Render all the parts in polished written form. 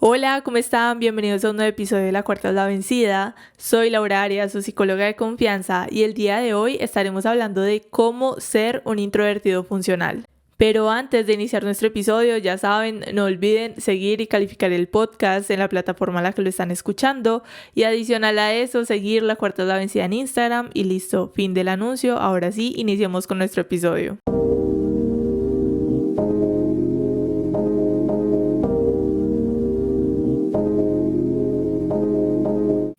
Hola, ¿cómo están? Bienvenidos a un nuevo episodio de La Cuarta es la Vencida. Soy Laura Arias, su psicóloga de confianza, y el día de hoy estaremos hablando de cómo ser un introvertido funcional. Pero antes de iniciar nuestro episodio, ya saben, no olviden seguir y calificar el podcast en la plataforma en la que lo están escuchando, y adicional a eso, seguir La Cuarta es la Vencida en Instagram y listo, fin del anuncio. Ahora sí, iniciemos con nuestro episodio.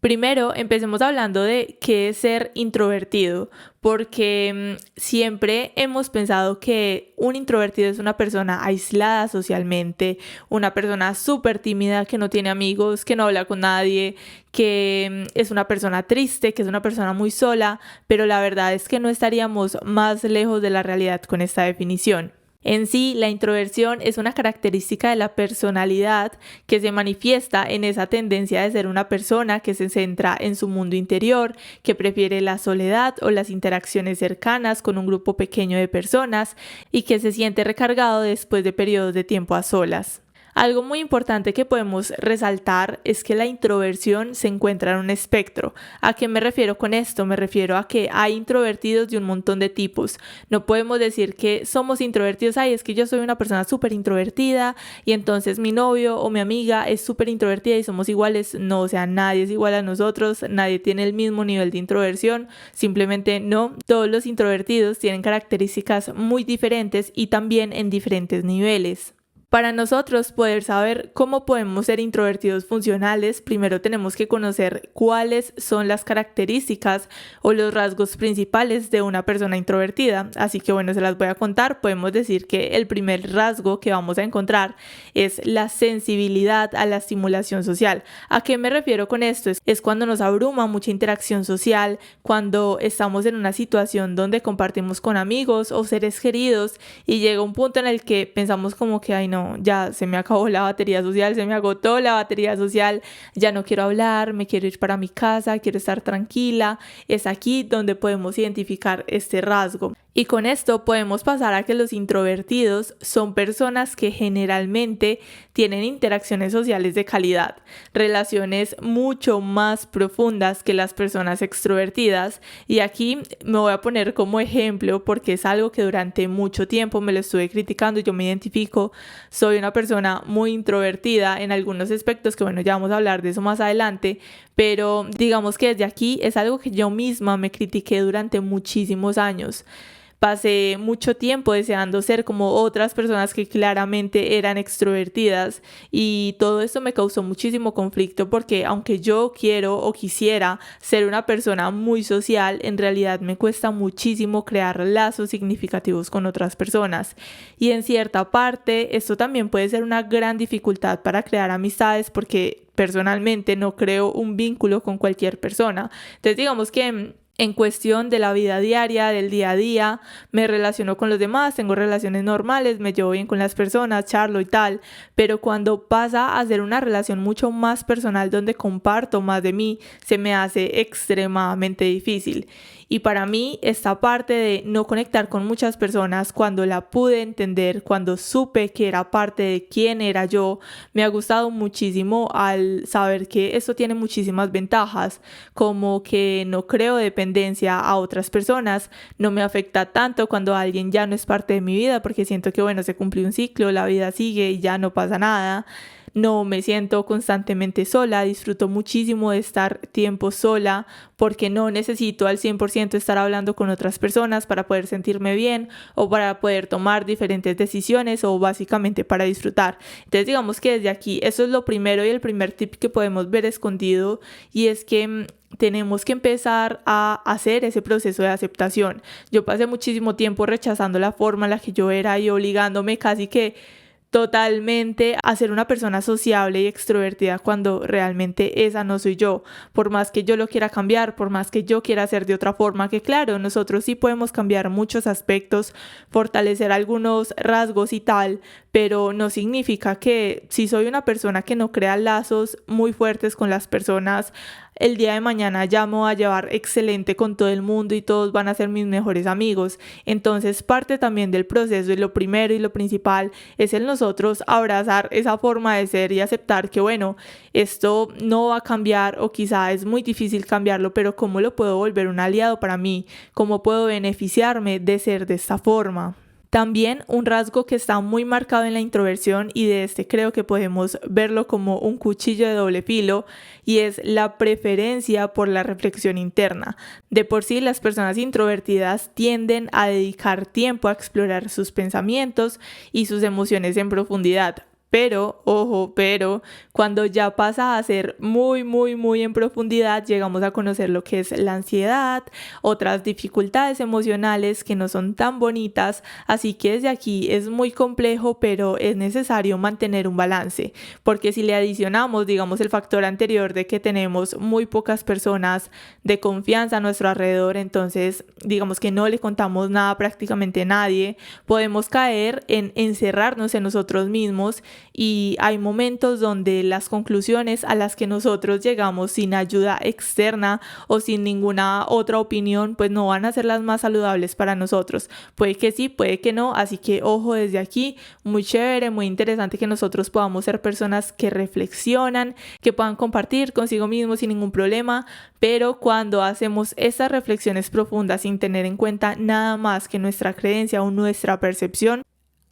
Primero, empecemos hablando de qué es ser introvertido, porque siempre hemos pensado que un introvertido es una persona aislada socialmente, una persona súper tímida, que no tiene amigos, que no habla con nadie, que es una persona triste, que es una persona muy sola, pero la verdad es que no estaríamos más lejos de la realidad con esta definición. En sí, la introversión es una característica de la personalidad que se manifiesta en esa tendencia de ser una persona que se centra en su mundo interior, que prefiere la soledad o las interacciones cercanas con un grupo pequeño de personas y que se siente recargado después de periodos de tiempo a solas. Algo muy importante que podemos resaltar es que la introversión se encuentra en un espectro. ¿A qué me refiero con esto? Me refiero a que hay introvertidos de un montón de tipos. No podemos decir que somos introvertidos, es que yo soy una persona súper introvertida y entonces mi novio o mi amiga es súper introvertida y somos iguales. No, o sea, nadie es igual a nosotros, nadie tiene el mismo nivel de introversión, simplemente no. Todos los introvertidos tienen características muy diferentes y también en diferentes niveles. Para nosotros poder saber cómo podemos ser introvertidos funcionales, primero tenemos que conocer cuáles son las características o los rasgos principales de una persona introvertida. Así que se las voy a contar. Podemos decir que el primer rasgo que vamos a encontrar es la sensibilidad a la estimulación social. ¿A qué me refiero con esto? Es cuando nos abruma mucha interacción social, cuando estamos en una situación donde compartimos con amigos o seres queridos y llega un punto en el que pensamos como que, ay no, ya se me acabó la batería social, se me agotó la batería social, ya no quiero hablar, me quiero ir para mi casa, quiero estar tranquila. Es aquí donde podemos identificar este rasgo. Y con esto podemos pasar a que los introvertidos son personas que generalmente tienen interacciones sociales de calidad, relaciones mucho más profundas que las personas extrovertidas. Y aquí me voy a poner como ejemplo porque es algo que durante mucho tiempo me lo estuve criticando y yo me identifico. Soy una persona muy introvertida en algunos aspectos que ya vamos a hablar de eso más adelante, pero digamos que desde aquí es algo que yo misma me critiqué durante muchísimos años. Pasé mucho tiempo deseando ser como otras personas que claramente eran extrovertidas y todo esto me causó muchísimo conflicto porque aunque yo quiero o quisiera ser una persona muy social, en realidad me cuesta muchísimo crear lazos significativos con otras personas. Y en cierta parte esto también puede ser una gran dificultad para crear amistades porque personalmente no creo un vínculo con cualquier persona. Entonces digamos que en cuestión de la vida diaria, del día a día, me relaciono con los demás, tengo relaciones normales, me llevo bien con las personas, charlo y tal, pero cuando pasa a ser una relación mucho más personal donde comparto más de mí, se me hace extremadamente difícil. Y para mí esta parte de no conectar con muchas personas, cuando la pude entender, cuando supe que era parte de quién era yo, me ha gustado muchísimo al saber que esto tiene muchísimas ventajas, como que no creo dependencia a otras personas, no me afecta tanto cuando alguien ya no es parte de mi vida porque siento que se cumplió un ciclo, la vida sigue y ya no pasa nada. No me siento constantemente sola, disfruto muchísimo de estar tiempo sola porque no necesito al 100% estar hablando con otras personas para poder sentirme bien o para poder tomar diferentes decisiones o básicamente para disfrutar. Entonces digamos que desde aquí eso es lo primero y el primer tip que podemos ver escondido, y es que tenemos que empezar a hacer ese proceso de aceptación. Yo pasé muchísimo tiempo rechazando la forma en la que yo era y obligándome casi que totalmente a ser una persona sociable y extrovertida cuando realmente esa no soy yo. Por más que yo lo quiera cambiar, por más que yo quiera hacer de otra forma, que claro, nosotros sí podemos cambiar muchos aspectos, fortalecer algunos rasgos y tal, pero no significa que si soy una persona que no crea lazos muy fuertes con las personas, el día de mañana ya me voy a llevar excelente con todo el mundo y todos van a ser mis mejores amigos. Entonces parte también del proceso y lo primero y lo principal es el nosotros abrazar esa forma de ser y aceptar que, bueno, esto no va a cambiar o quizá es muy difícil cambiarlo, pero ¿cómo lo puedo volver un aliado para mí? ¿Cómo puedo beneficiarme de ser de esta forma? También un rasgo que está muy marcado en la introversión, y de este creo que podemos verlo como un cuchillo de doble filo, y es la preferencia por la reflexión interna. De por sí, las personas introvertidas tienden a dedicar tiempo a explorar sus pensamientos y sus emociones en profundidad. Pero, ojo, cuando ya pasa a ser muy en profundidad, llegamos a conocer lo que es la ansiedad, otras dificultades emocionales que no son tan bonitas, así que desde aquí es muy complejo, pero es necesario mantener un balance, porque si le adicionamos, digamos, el factor anterior de que tenemos muy pocas personas de confianza a nuestro alrededor, entonces, digamos que no le contamos nada prácticamente a nadie, podemos caer en encerrarnos en nosotros mismos. Y hay momentos donde las conclusiones a las que nosotros llegamos sin ayuda externa o sin ninguna otra opinión, pues no van a ser las más saludables para nosotros. Puede que sí, puede que no, así que ojo desde aquí, muy chévere, muy interesante que nosotros podamos ser personas que reflexionan, que puedan compartir consigo mismos sin ningún problema, pero cuando hacemos estas reflexiones profundas sin tener en cuenta nada más que nuestra creencia o nuestra percepción,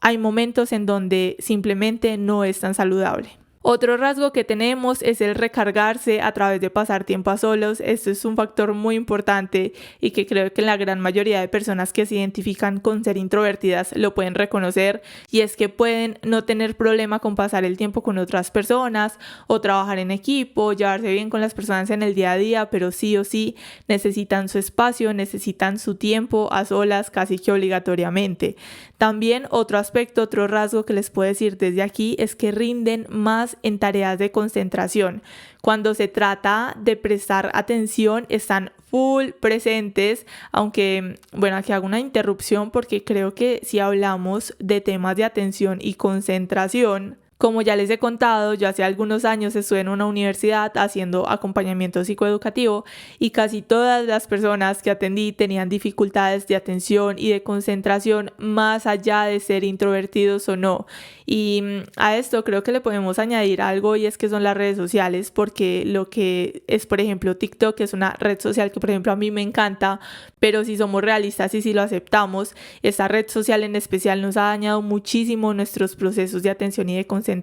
hay momentos en donde simplemente no es tan saludable. Otro rasgo que tenemos es el recargarse a través de pasar tiempo a solos. Esto es un factor muy importante y que creo que la gran mayoría de personas que se identifican con ser introvertidas lo pueden reconocer, y es que pueden no tener problema con pasar el tiempo con otras personas o trabajar en equipo, llevarse bien con las personas en el día a día, pero sí o sí necesitan su espacio, necesitan su tiempo a solas casi que obligatoriamente. También otro aspecto, otro rasgo que les puedo decir desde aquí es que rinden más en tareas de concentración. Cuando se trata de prestar atención, están full presentes, aunque, bueno, aquí hago una interrupción porque creo que si hablamos de temas de atención y concentración, como ya les he contado, yo hace algunos años estuve en una universidad haciendo acompañamiento psicoeducativo y casi todas las personas que atendí tenían dificultades de atención y de concentración más allá de ser introvertidos o no. Y a esto creo que le podemos añadir algo, y es que son las redes sociales, porque lo que es, por ejemplo, TikTok es una red social que, por ejemplo, a mí me encanta, pero si somos realistas y si lo aceptamos, esta red social en especial nos ha dañado muchísimo nuestros procesos de atención y de concentración.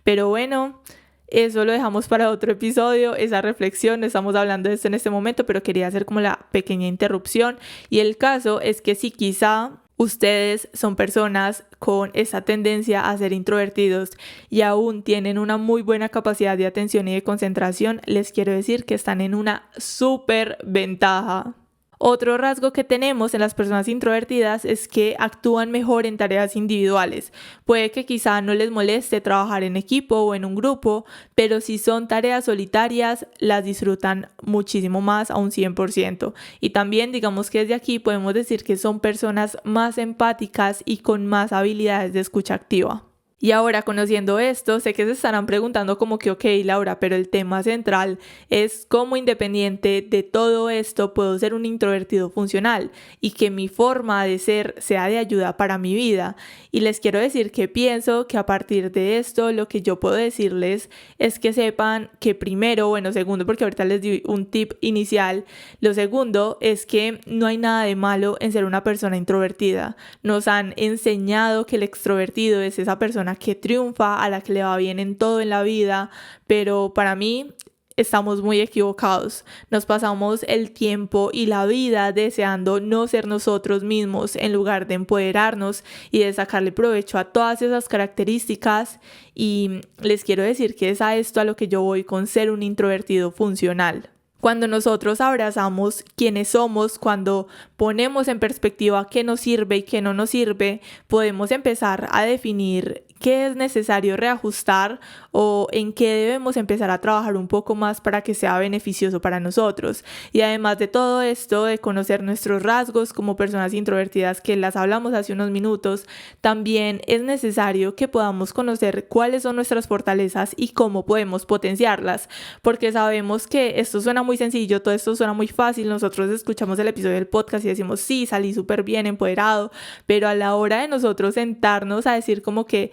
Pero bueno, eso lo dejamos para otro episodio, esa reflexión, estamos hablando de esto en este momento, pero quería hacer como la pequeña interrupción. Y el caso es que si quizá ustedes son personas con esa tendencia a ser introvertidos y aún tienen una muy buena capacidad de atención y de concentración, les quiero decir que están en una súper ventaja. Otro rasgo que tenemos en las personas introvertidas es que actúan mejor en tareas individuales. Puede que quizá no les moleste trabajar en equipo o en un grupo, pero si son tareas solitarias, las disfrutan muchísimo más, a un 100%. Y también digamos que desde aquí podemos decir que son personas más empáticas y con más habilidades de escucha activa. Y ahora, conociendo esto, sé que se estarán preguntando como que, ok, Laura, pero el tema central es cómo, independiente de todo esto, puedo ser un introvertido funcional y que mi forma de ser sea de ayuda para mi vida. Y les quiero decir que pienso que a partir de esto, lo que yo puedo decirles es que sepan que primero, segundo, porque ahorita les di un tip inicial, lo segundo es que no hay nada de malo en ser una persona introvertida. Nos han enseñado que el extrovertido es esa persona que triunfa, a la que le va bien en todo en la vida, pero para mí estamos muy equivocados. Nos pasamos el tiempo y la vida deseando no ser nosotros mismos en lugar de empoderarnos y de sacarle provecho a todas esas características, y les quiero decir que es a esto a lo que yo voy con ser un introvertido funcional. Cuando nosotros abrazamos quiénes somos, cuando ponemos en perspectiva qué nos sirve y qué no nos sirve, podemos empezar a definir qué es necesario reajustar o en qué debemos empezar a trabajar un poco más para que sea beneficioso para nosotros. Y además de todo esto, de conocer nuestros rasgos como personas introvertidas, que las hablamos hace unos minutos, también es necesario que podamos conocer cuáles son nuestras fortalezas y cómo podemos potenciarlas, porque sabemos que esto suena muy sencillo, todo esto suena muy fácil. Nosotros escuchamos el episodio del podcast y decimos, sí, salí súper bien, empoderado, pero a la hora de nosotros sentarnos a decir como que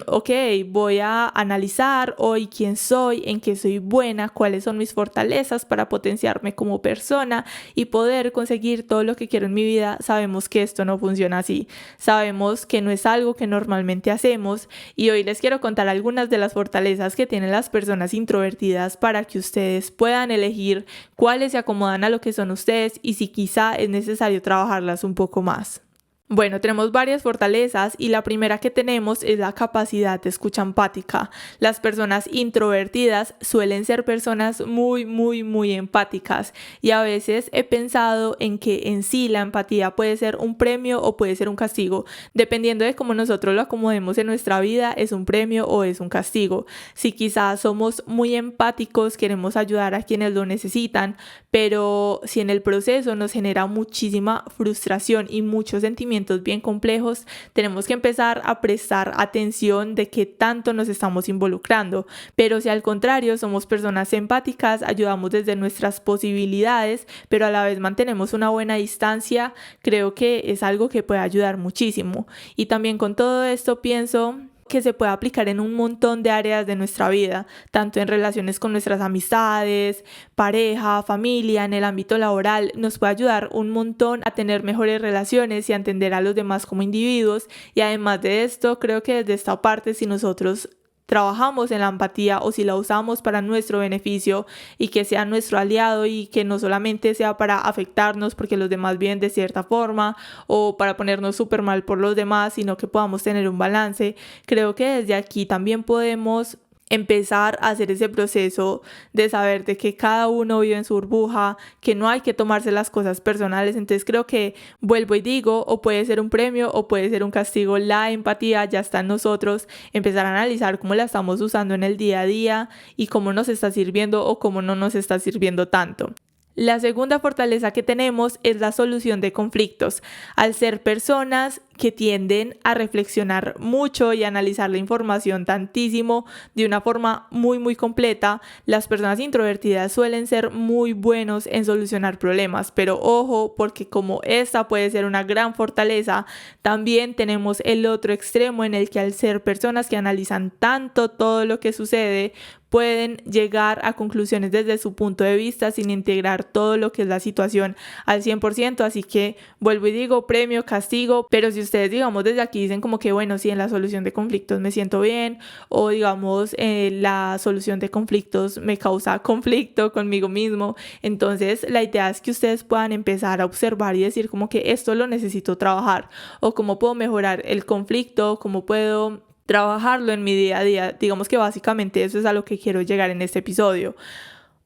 ok, voy a analizar hoy quién soy, en qué soy buena, cuáles son mis fortalezas para potenciarme como persona y poder conseguir todo lo que quiero en mi vida. Sabemos que esto no funciona así, sabemos que no es algo que normalmente hacemos y hoy les quiero contar algunas de las fortalezas que tienen las personas introvertidas para que ustedes puedan elegir cuáles se acomodan a lo que son ustedes y si quizá es necesario trabajarlas un poco más. Bueno, tenemos varias fortalezas y la primera que tenemos es la capacidad de escucha empática. Las personas introvertidas suelen ser personas muy empáticas y a veces he pensado en que en sí la empatía puede ser un premio o puede ser un castigo. Dependiendo de cómo nosotros lo acomodemos en nuestra vida, es un premio o es un castigo. Si quizás somos muy empáticos, queremos ayudar a quienes lo necesitan, pero si en el proceso nos genera muchísima frustración y muchos sentimientos bien complejos, tenemos que empezar a prestar atención de qué tanto nos estamos involucrando. Pero si al contrario somos personas empáticas, ayudamos desde nuestras posibilidades, pero a la vez mantenemos una buena distancia, creo que es algo que puede ayudar muchísimo. Y también con todo esto pienso que se puede aplicar en un montón de áreas de nuestra vida, tanto en relaciones con nuestras amistades, pareja, familia, en el ámbito laboral. Nos puede ayudar un montón a tener mejores relaciones y a entender a los demás como individuos. Y además de esto, creo que desde esta parte, si nosotros trabajamos en la empatía o si la usamos para nuestro beneficio y que sea nuestro aliado y que no solamente sea para afectarnos porque los demás viven de cierta forma o para ponernos súper mal por los demás, sino que podamos tener un balance. Creo que desde aquí también podemos empezar a hacer ese proceso de saber de que cada uno vive en su burbuja, que no hay que tomarse las cosas personales. Entonces creo que vuelvo y digo, o puede ser un premio o puede ser un castigo. La empatía ya está en nosotros, empezar a analizar cómo la estamos usando en el día a día y cómo nos está sirviendo o cómo no nos está sirviendo tanto. La segunda fortaleza que tenemos es la solución de conflictos. Al ser personas que tienden a reflexionar mucho y analizar la información tantísimo de una forma muy completa, las personas introvertidas suelen ser muy buenos en solucionar problemas, pero ojo, porque como esta puede ser una gran fortaleza, también tenemos el otro extremo en el que al ser personas que analizan tanto todo lo que sucede, pueden llegar a conclusiones desde su punto de vista sin integrar todo lo que es la situación al 100%, así que vuelvo y digo, premio, castigo, pero si ustedes digamos desde aquí dicen como que bueno, sí, en la solución de conflictos me siento bien o digamos la solución de conflictos me causa conflicto conmigo mismo, entonces la idea es que ustedes puedan empezar a observar y decir como que esto lo necesito trabajar o cómo puedo mejorar el conflicto, cómo puedo trabajarlo en mi día a día. Digamos que básicamente eso es a lo que quiero llegar en este episodio.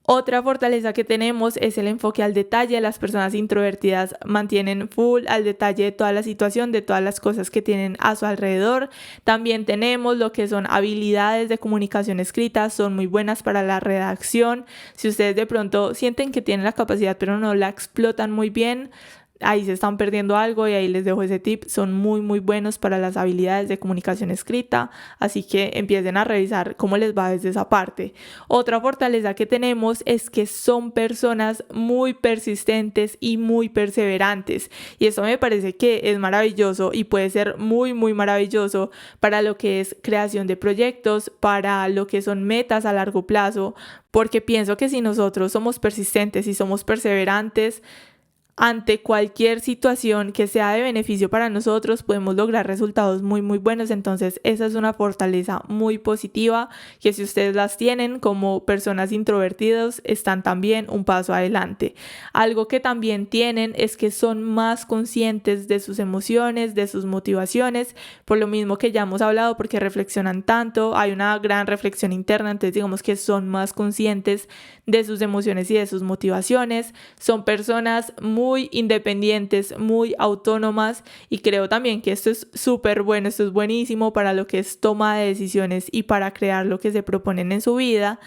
Otra fortaleza que tenemos es el enfoque al detalle. Las personas introvertidas mantienen full al detalle de toda la situación, de todas las cosas que tienen a su alrededor. También tenemos lo que son habilidades de comunicación escrita, son muy buenas para la redacción. Si ustedes de pronto sienten que tienen la capacidad pero no la explotan muy bien, ahí se están perdiendo algo y ahí les dejo ese tip. Son muy buenos para las habilidades de comunicación escrita, así que empiecen a revisar cómo les va desde esa parte. Otra fortaleza que tenemos es que son personas muy persistentes y muy perseverantes y eso me parece que es maravilloso y puede ser muy maravilloso para lo que es creación de proyectos, para lo que son metas a largo plazo, porque pienso que si nosotros somos persistentes y somos perseverantes, ante cualquier situación que sea de beneficio para nosotros podemos lograr resultados muy buenos. Entonces esa es una fortaleza muy positiva que si ustedes las tienen como personas introvertidas están también un paso adelante. Algo que también tienen es que son más conscientes de sus emociones, de sus motivaciones, por lo mismo que ya hemos hablado, porque reflexionan tanto, hay una gran reflexión interna, entonces digamos que son más conscientes de sus emociones y de sus motivaciones. Son personas muy independientes, muy autónomas y creo también que esto es súper bueno, esto es buenísimo para lo que es toma de decisiones y para crear lo que se proponen en su vida.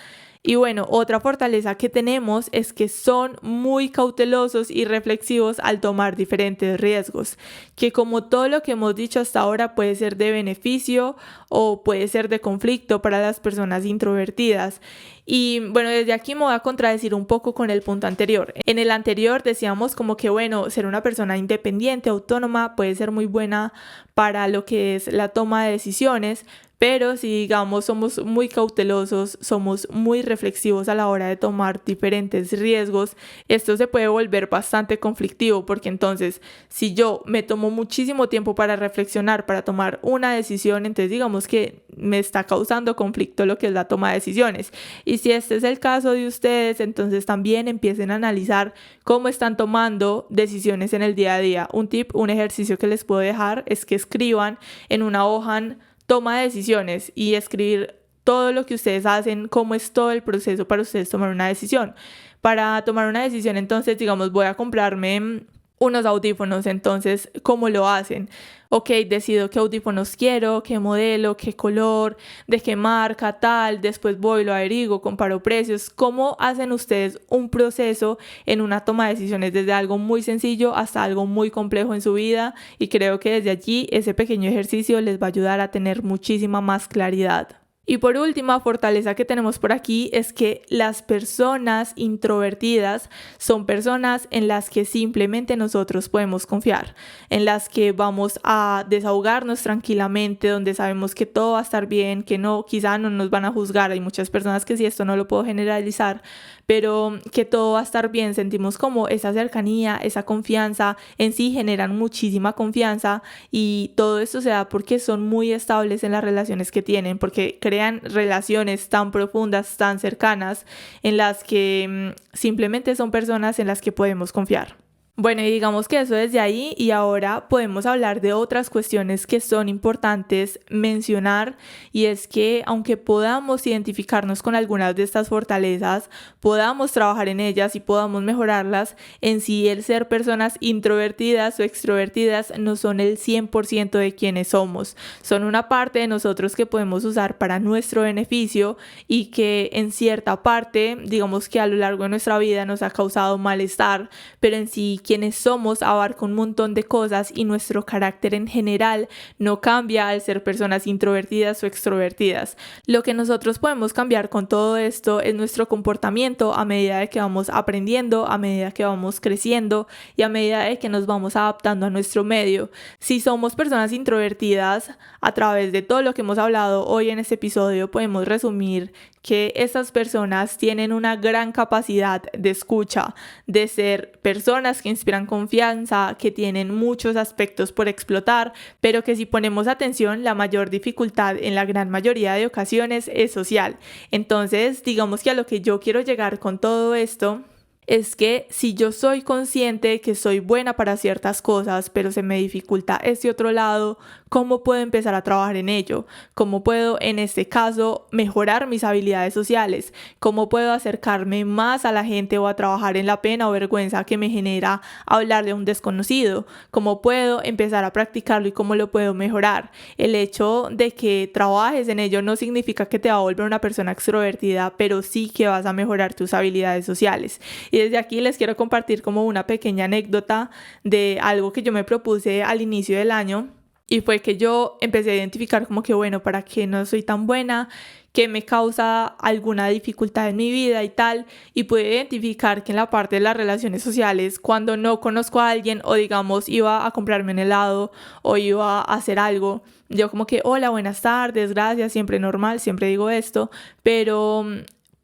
Y bueno, otra fortaleza que tenemos es que son muy cautelosos y reflexivos al tomar diferentes riesgos, que como todo lo que hemos dicho hasta ahora puede ser de beneficio o puede ser de conflicto para las personas introvertidas. Y bueno, desde aquí me voy a contradecir un poco con el punto anterior. En el anterior decíamos como que bueno, ser una persona independiente, autónoma, puede ser muy buena para lo que es la toma de decisiones, pero si digamos somos muy cautelosos, somos muy reflexivos a la hora de tomar diferentes riesgos, esto se puede volver bastante conflictivo porque entonces si yo me tomo muchísimo tiempo para reflexionar, para tomar una decisión, entonces digamos que me está causando conflicto lo que es la toma de decisiones. Y si este es el caso de ustedes, entonces también empiecen a analizar cómo están tomando decisiones en el día a día. Un ejercicio que les puedo dejar es que escriban en una hoja toma de decisiones y escribir todo lo que ustedes hacen, cómo es todo el proceso para ustedes tomar una decisión. Para tomar una decisión, entonces, digamos, voy a comprarme unos audífonos, entonces, ¿cómo lo hacen? Ok, decido qué audífonos quiero, qué modelo, qué color, de qué marca, tal, después voy, lo averiguo, comparo precios. ¿Cómo hacen ustedes un proceso en una toma de decisiones desde algo muy sencillo hasta algo muy complejo en su vida? Y creo que desde allí ese pequeño ejercicio les va a ayudar a tener muchísima más claridad. Y por última fortaleza que tenemos por aquí es que las personas introvertidas son personas en las que simplemente nosotros podemos confiar, en las que vamos a desahogarnos tranquilamente, donde sabemos que todo va a estar bien, que no, quizá no nos van a juzgar. Hay muchas personas que sí, esto no lo puedo generalizar, pero que todo va a estar bien. Sentimos como esa cercanía, esa confianza, en sí generan muchísima confianza y todo esto se da porque son muy estables en las relaciones que tienen, porque crean relaciones tan profundas, tan cercanas, en las que simplemente son personas en las que podemos confiar. Bueno, y digamos que eso desde ahí, y ahora podemos hablar de otras cuestiones que son importantes mencionar, y es que aunque podamos identificarnos con algunas de estas fortalezas, podamos trabajar en ellas y podamos mejorarlas, en sí el ser personas introvertidas o extrovertidas no son el 100% de quienes somos, son una parte de nosotros que podemos usar para nuestro beneficio y que en cierta parte, digamos que a lo largo de nuestra vida nos ha causado malestar, pero en sí quienes somos abarca un montón de cosas y nuestro carácter en general no cambia al ser personas introvertidas o extrovertidas. Lo que nosotros podemos cambiar con todo esto es nuestro comportamiento a medida de que vamos aprendiendo, a medida que vamos creciendo y a medida de que nos vamos adaptando a nuestro medio. Si somos personas introvertidas, a través de todo lo que hemos hablado hoy en este episodio, podemos resumir que estas personas tienen una gran capacidad de escucha, de ser personas que inspiran confianza, que tienen muchos aspectos por explotar, pero que si ponemos atención, la mayor dificultad en la gran mayoría de ocasiones es social. Entonces, digamos que a lo que yo quiero llegar con todo esto es que si yo soy consciente de que soy buena para ciertas cosas, pero se me dificulta este otro lado, ¿cómo puedo empezar a trabajar en ello? ¿Cómo puedo, en este caso, mejorar mis habilidades sociales? ¿Cómo puedo acercarme más a la gente o a trabajar en la pena o vergüenza que me genera hablarle a un desconocido? ¿Cómo puedo empezar a practicarlo y cómo lo puedo mejorar? El hecho de que trabajes en ello no significa que te va a volver una persona extrovertida, pero sí que vas a mejorar tus habilidades sociales. Y desde aquí les quiero compartir como una pequeña anécdota de algo que yo me propuse al inicio del año. Y fue que yo empecé a identificar como que bueno, ¿para qué no soy tan buena? ¿Qué me causa alguna dificultad en mi vida y tal? Y pude identificar que en la parte de las relaciones sociales, cuando no conozco a alguien o digamos iba a comprarme un helado o iba a hacer algo, yo como que hola, buenas tardes, gracias, siempre normal, siempre digo esto, pero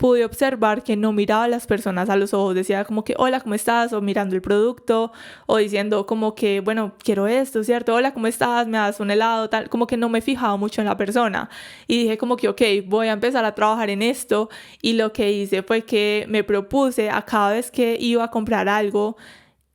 pude observar que no miraba a las personas a los ojos, decía como que hola, ¿cómo estás? O mirando el producto, o diciendo como que bueno, quiero esto, ¿cierto? Hola, ¿cómo estás? ¿Me das un helado? Tal, como que no me fijaba mucho en la persona y dije como que ok, voy a empezar a trabajar en esto y lo que hice fue que me propuse a cada vez que iba a comprar algo,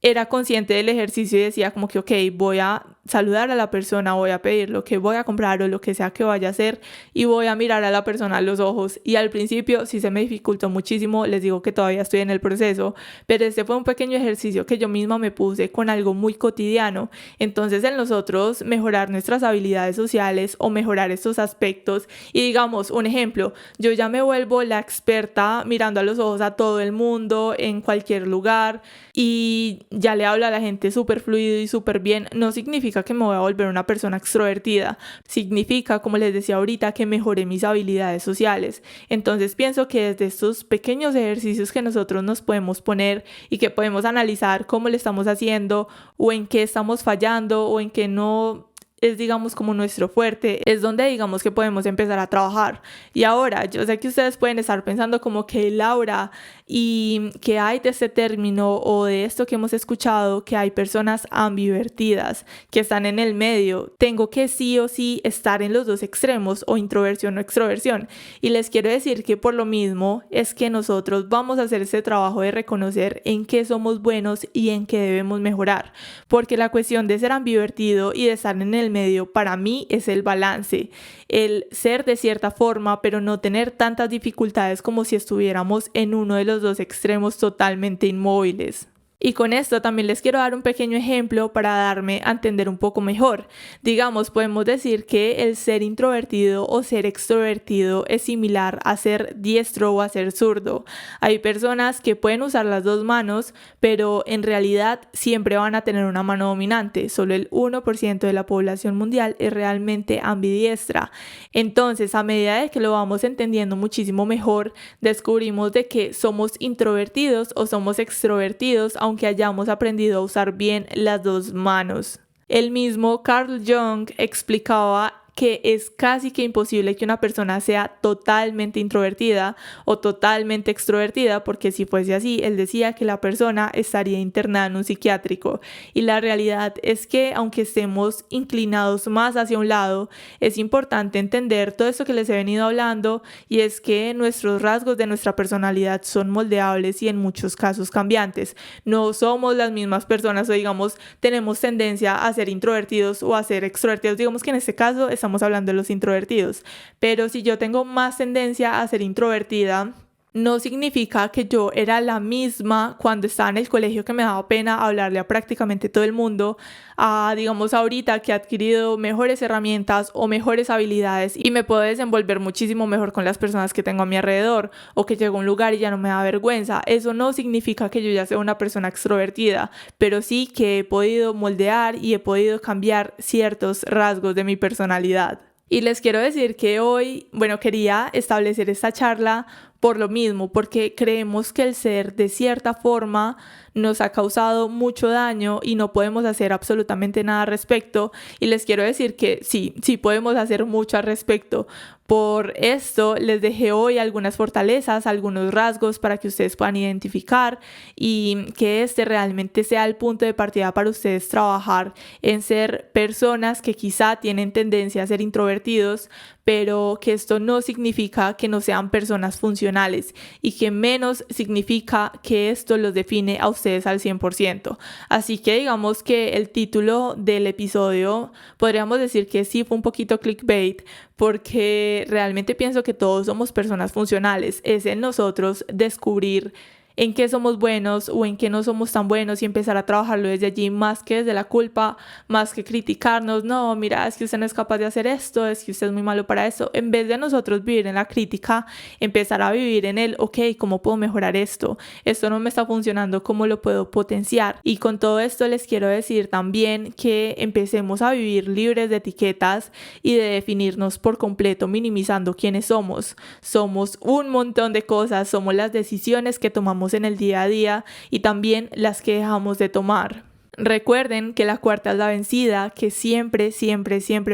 era consciente del ejercicio y decía como que ok, voy a saludar a la persona, voy a pedir lo que voy a comprar o lo que sea que vaya a hacer y voy a mirar a la persona a los ojos. Y al principio sí se me dificultó muchísimo, les digo que todavía estoy en el proceso, pero este fue un pequeño ejercicio que yo misma me puse con algo muy cotidiano. Entonces en nosotros mejorar nuestras habilidades sociales o mejorar estos aspectos y digamos un ejemplo, yo ya me vuelvo la experta mirando a los ojos a todo el mundo en cualquier lugar y ya le hablo a la gente súper fluido y súper bien, no significa que me voy a volver una persona extrovertida, significa, como les decía ahorita, que mejoré mis habilidades sociales. Entonces pienso que desde estos pequeños ejercicios que nosotros nos podemos poner y que podemos analizar cómo le estamos haciendo o en qué estamos fallando o en qué no es digamos como nuestro fuerte, es donde digamos que podemos empezar a trabajar. Y ahora, yo sé que ustedes pueden estar pensando como que Laura, y que hay de este término o de esto que hemos escuchado, que hay personas ambivertidas, que están en el medio, tengo que sí o sí estar en los dos extremos o introversión o extroversión. Y les quiero decir que por lo mismo es que nosotros vamos a hacer ese trabajo de reconocer en qué somos buenos y en qué debemos mejorar, porque la cuestión de ser ambivertido y de estar en el medio para mí es el balance, el ser de cierta forma pero no tener tantas dificultades como si estuviéramos en uno de los dos extremos totalmente inmóviles. Y con esto también les quiero dar un pequeño ejemplo para darme a entender un poco mejor. Digamos, podemos decir que el ser introvertido o ser extrovertido es similar a ser diestro o a ser zurdo. Hay personas que pueden usar las dos manos, pero en realidad siempre van a tener una mano dominante. Solo el 1% de la población mundial es realmente ambidiestra. Entonces, a medida de que lo vamos entendiendo muchísimo mejor, descubrimos de que somos introvertidos o somos extrovertidos, aunque hayamos aprendido a usar bien las dos manos. El mismo Carl Jung explicaba que es casi que imposible que una persona sea totalmente introvertida o totalmente extrovertida, porque si fuese así, él decía que la persona estaría internada en un psiquiátrico. Y la realidad es que aunque estemos inclinados más hacia un lado, es importante entender todo esto que les he venido hablando, y es que nuestros rasgos de nuestra personalidad son moldeables y en muchos casos cambiantes. No somos las mismas personas o digamos tenemos tendencia a ser introvertidos o a ser extrovertidos. Digamos que en este caso estamos hablando de los introvertidos, pero si yo tengo más tendencia a ser introvertida, no significa que yo era la misma cuando estaba en el colegio, que me daba pena hablarle a prácticamente todo el mundo, a digamos ahorita que he adquirido mejores herramientas o mejores habilidades y me puedo desenvolver muchísimo mejor con las personas que tengo a mi alrededor, o que llego a un lugar y ya no me da vergüenza. Eso no significa que yo ya sea una persona extrovertida, pero sí que he podido moldear y he podido cambiar ciertos rasgos de mi personalidad. Y les quiero decir que hoy, quería establecer esta charla por lo mismo, porque creemos que el ser de cierta forma nos ha causado mucho daño y no podemos hacer absolutamente nada al respecto. Y les quiero decir que sí podemos hacer mucho al respecto. Por esto les dejé hoy algunas fortalezas, algunos rasgos para que ustedes puedan identificar y que este realmente sea el punto de partida para ustedes trabajar en ser personas que quizá tienen tendencia a ser introvertidos, pero que esto no significa que no sean personas funcionales y que menos significa que esto los define a ustedes al 100%. Así que digamos que el título del episodio podríamos decir que sí fue un poquito clickbait, porque realmente pienso que todos somos personas funcionales. Es en nosotros descubrir en qué somos buenos o en qué no somos tan buenos y empezar a trabajarlo desde allí, más que desde la culpa, más que criticarnos. No, mira, es que usted no es capaz de hacer esto, es que usted es muy malo para eso. En vez de nosotros vivir en la crítica, empezar a vivir en el, ok, ¿cómo puedo mejorar esto? Esto no me está funcionando, ¿cómo lo puedo potenciar? Y con todo esto les quiero decir también que empecemos a vivir libres de etiquetas y de definirnos por completo, minimizando quiénes somos. Somos un montón de cosas, somos las decisiones que tomamos en el día a día y también las que dejamos de tomar. Recuerden que la cuarta es la vencida, que siempre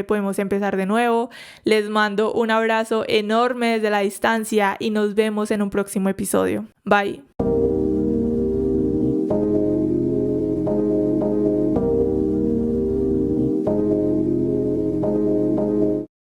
podemos empezar de nuevo. Les mando un abrazo enorme desde la distancia y nos vemos en un próximo episodio. Bye.